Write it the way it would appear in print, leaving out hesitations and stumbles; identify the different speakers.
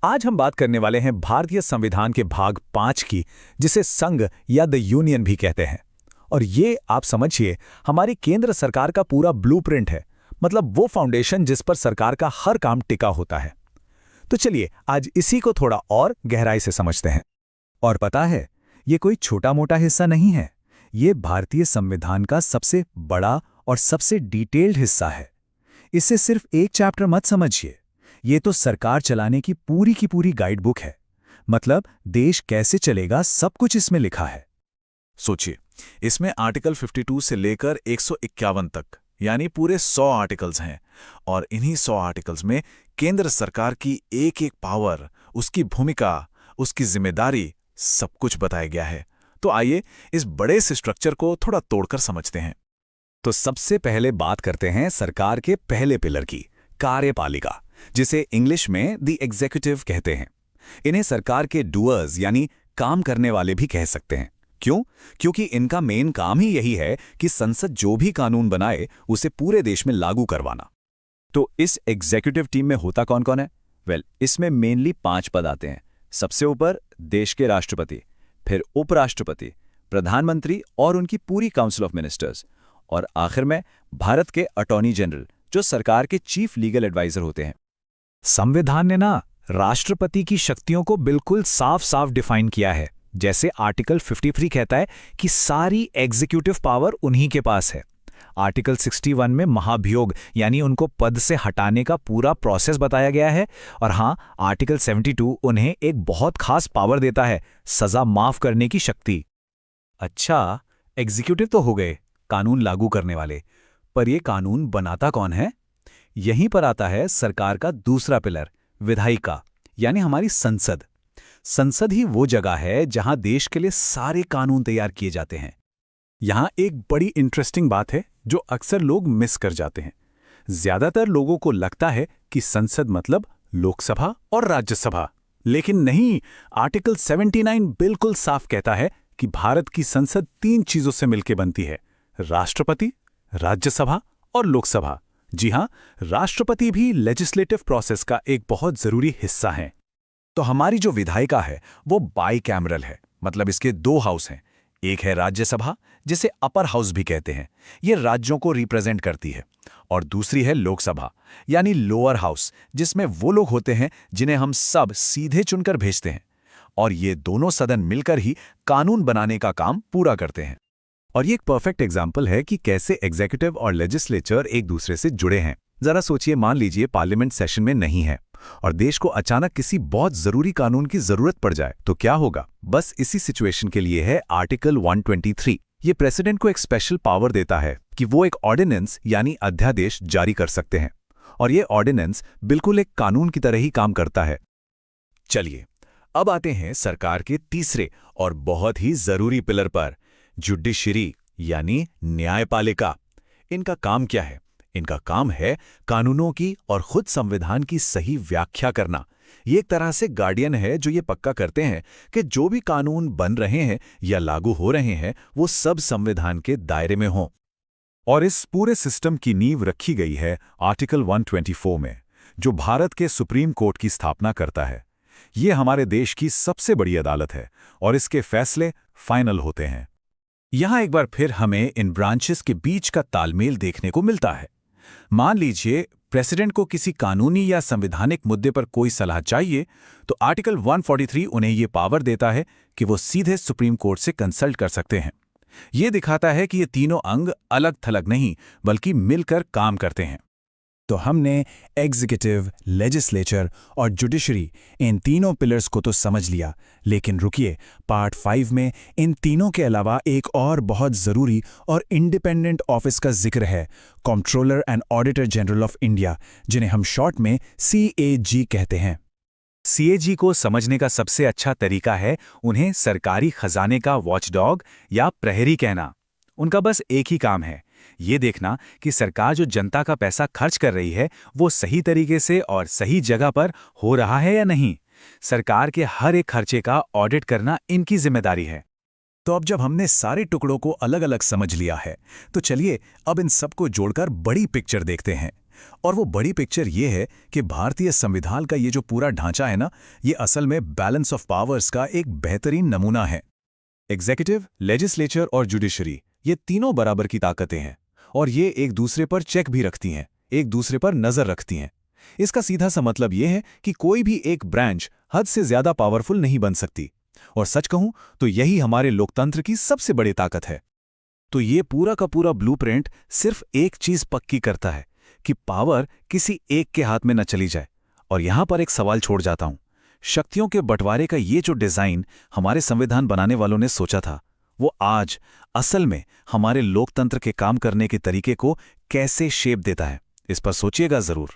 Speaker 1: आज हम बात करने वाले हैं भारतीय संविधान के भाग 5 की, जिसे संघ या द यूनियन भी कहते हैं। और ये आप समझिए हमारी केंद्र सरकार का पूरा ब्लूप्रिंट है, मतलब वो फाउंडेशन जिस पर सरकार का हर काम टिका होता है। तो चलिए आज इसी को थोड़ा और गहराई से समझते हैं।
Speaker 2: और पता है, ये कोई छोटा मोटा हिस्सा नहीं है। ये भारतीय संविधान का सबसे बड़ा और सबसे डिटेल्ड हिस्सा है। इसे सिर्फ एक चैप्टर मत समझिए, ये तो सरकार चलाने की पूरी गाइड बुक है। मतलब देश कैसे चलेगा सब कुछ इसमें लिखा है।
Speaker 3: सोचिए, इसमें आर्टिकल 52 से लेकर 151 तक यानी पूरे 100 आर्टिकल्स हैं। और इन्हीं 100 आर्टिकल्स में केंद्र सरकार की एक एक पावर, उसकी भूमिका, उसकी जिम्मेदारी, सब कुछ बताया गया है। तो आइए इस बड़े से स्ट्रक्चर को थोड़ा तोड़कर समझते हैं।
Speaker 2: तो सबसे पहले बात करते हैं सरकार के पहले पिलर की, कार्यपालिका, जिसे इंग्लिश में द एग्जीक्यूटिव कहते हैं। इन्हें सरकार के डूअर्स यानी काम करने वाले भी कह सकते हैं। क्यों? क्योंकि इनका मेन काम ही यही है कि संसद जो भी कानून बनाए उसे पूरे देश में लागू करवाना। तो इस एग्जीक्यूटिव टीम में होता कौन कौन है? इसमें मेनली 5 पद आते हैं। सबसे ऊपर देश के राष्ट्रपति, फिर उपराष्ट्रपति, प्रधानमंत्री और उनकी पूरी काउंसिल ऑफ मिनिस्टर्स, और आखिर में भारत के अटॉर्नी जनरल, जो सरकार के चीफ लीगल एडवाइजर होते हैं।
Speaker 1: संविधान ने ना राष्ट्रपति की शक्तियों को बिल्कुल साफ साफ डिफाइन किया है। जैसे आर्टिकल 53 कहता है कि सारी एग्जीक्यूटिव पावर उन्हीं के पास है। आर्टिकल 61 में महाभियोग यानी उनको पद से हटाने का पूरा प्रोसेस बताया गया है। और हाँ, आर्टिकल 72 उन्हें एक बहुत खास पावर देता है, सजा माफ करने की शक्ति।
Speaker 2: अच्छा, एग्जीक्यूटिव तो हो गए, कानून लागू करने वाले। पर ये कानून बनाता कौन है? यहीं पर आता है सरकार का दूसरा पिलर, विधायिका, यानी हमारी संसद। संसद ही वो जगह है जहां देश के लिए सारे कानून तैयार किए जाते हैं। यहां एक बड़ी इंटरेस्टिंग बात है जो अक्सर लोग मिस कर जाते हैं। ज्यादातर लोगों को लगता है कि संसद मतलब लोकसभा और राज्यसभा, लेकिन नहीं। आर्टिकल 79 बिल्कुल साफ कहता है कि भारत की संसद 3 चीजों से मिलकर बनती है: राष्ट्रपति, राज्यसभा और लोकसभा। जी हां, राष्ट्रपति भी लेजिस्लेटिव प्रोसेस का एक बहुत जरूरी हिस्सा है। तो हमारी जो विधायिका है वो बाईकैमरल है, मतलब इसके 2 हाउस हैं। एक है राज्यसभा, जिसे अपर हाउस भी कहते हैं, ये राज्यों को रिप्रेजेंट करती है। और दूसरी है लोकसभा, यानी लोअर हाउस, जिसमें वो लोग होते हैं जिन्हें हम सब सीधे चुनकर भेजते हैं। और ये दोनों सदन मिलकर ही कानून बनाने का काम पूरा करते हैं। और ये एक परफेक्ट एग्जाम्पल है कि कैसे एग्जीक्यूटिव और लेजिस्लेचर एक दूसरे से जुड़े हैं। जरा सोचिए, मान लीजिए पार्लियामेंट सेशन में नहीं है और देश को अचानक किसी बहुत जरूरी कानून की जरूरत पड़ जाए तो क्या होगा? बस इसी सिचुएशन के लिए है आर्टिकल 123। ये प्रेसिडेंट को एक स्पेशल पावर देता है कि वो एक ऑर्डिनेंस यानी अध्यादेश जारी कर सकते हैं। और ये ऑर्डिनेंस बिल्कुल एक कानून की तरह ही काम करता है। चलिए अब आते हैं सरकार के तीसरे और बहुत ही जरूरी पिलर पर, जुडिशरी यानी न्यायपालिका। इनका काम क्या है? इनका काम है कानूनों की और खुद संविधान की सही व्याख्या करना। ये एक तरह से गार्डियन है जो ये पक्का करते हैं कि जो भी कानून बन रहे हैं या लागू हो रहे हैं वो सब संविधान के दायरे में हों। और इस पूरे सिस्टम की नींव रखी गई है आर्टिकल 124 में, जो भारत के सुप्रीम कोर्ट की स्थापना करता है। ये हमारे देश की सबसे बड़ी अदालत है और इसके फैसले फाइनल होते हैं। यहां एक बार फिर हमें इन ब्रांचेस के बीच का तालमेल देखने को मिलता है। मान लीजिए प्रेसिडेंट को किसी कानूनी या संवैधानिक मुद्दे पर कोई सलाह चाहिए, तो आर्टिकल 143 उन्हें ये पावर देता है कि वो सीधे सुप्रीम कोर्ट से कंसल्ट कर सकते हैं। ये दिखाता है कि ये तीनों अंग अलग थलग नहीं बल्कि मिलकर काम करते हैं। तो हमने एग्जीक्यूटिव, लेजिस्लेचर और जुडिशरी, इन तीनों पिलर्स को तो समझ लिया, लेकिन रुकिए, पार्ट 5 में इन तीनों के अलावा एक और बहुत ज़रूरी और इंडिपेंडेंट ऑफिस का जिक्र है, controller and auditor general of India, जिन्हें हम शॉर्ट में CAG कहते हैं। CAG को समझने का सबसे अच्छा तरीका है उन्हें सरकारी खजाने का वॉचडॉग या प्रहरी कहना। उनका बस एक ही काम है, ये देखना कि सरकार जो जनता का पैसा खर्च कर रही है वो सही तरीके से और सही जगह पर हो रहा है या नहीं। सरकार के हर एक खर्चे का ऑडिट करना इनकी जिम्मेदारी है। तो अब जब हमने सारे टुकड़ों को अलग अलग समझ लिया है, तो चलिए अब इन सबको जोड़कर बड़ी पिक्चर देखते हैं।
Speaker 3: और वो बड़ी पिक्चर ये है कि भारतीय संविधान का ये जो पूरा ढांचा है ना, ये असल में बैलेंस ऑफ पावर्स का एक बेहतरीन नमूना है।
Speaker 2: एग्जीक्यूटिव, लेजिस्लेचर और जुडिशरी, ये तीनों बराबर की ताकतें हैं और ये एक दूसरे पर चेक भी रखती हैं, एक दूसरे पर नजर रखती हैं। इसका सीधा सा मतलब ये है कि कोई भी एक ब्रांच हद से ज्यादा पावरफुल नहीं बन सकती। और सच कहूं तो यही हमारे लोकतंत्र की सबसे बड़ी ताकत है।
Speaker 1: तो ये पूरा का पूरा ब्लूप्रिंट सिर्फ एक चीज पक्की करता है कि पावर किसी एक के हाथ में न चली जाए। और यहां पर एक सवाल छोड़ जाता हूं, शक्तियों के बंटवारे का ये जो डिजाइन हमारे संविधान बनाने वालों ने सोचा था, वो आज असल में हमारे लोकतंत्र के काम करने के तरीके को कैसे शेप देता है, इस पर सोचिएगा जरूर।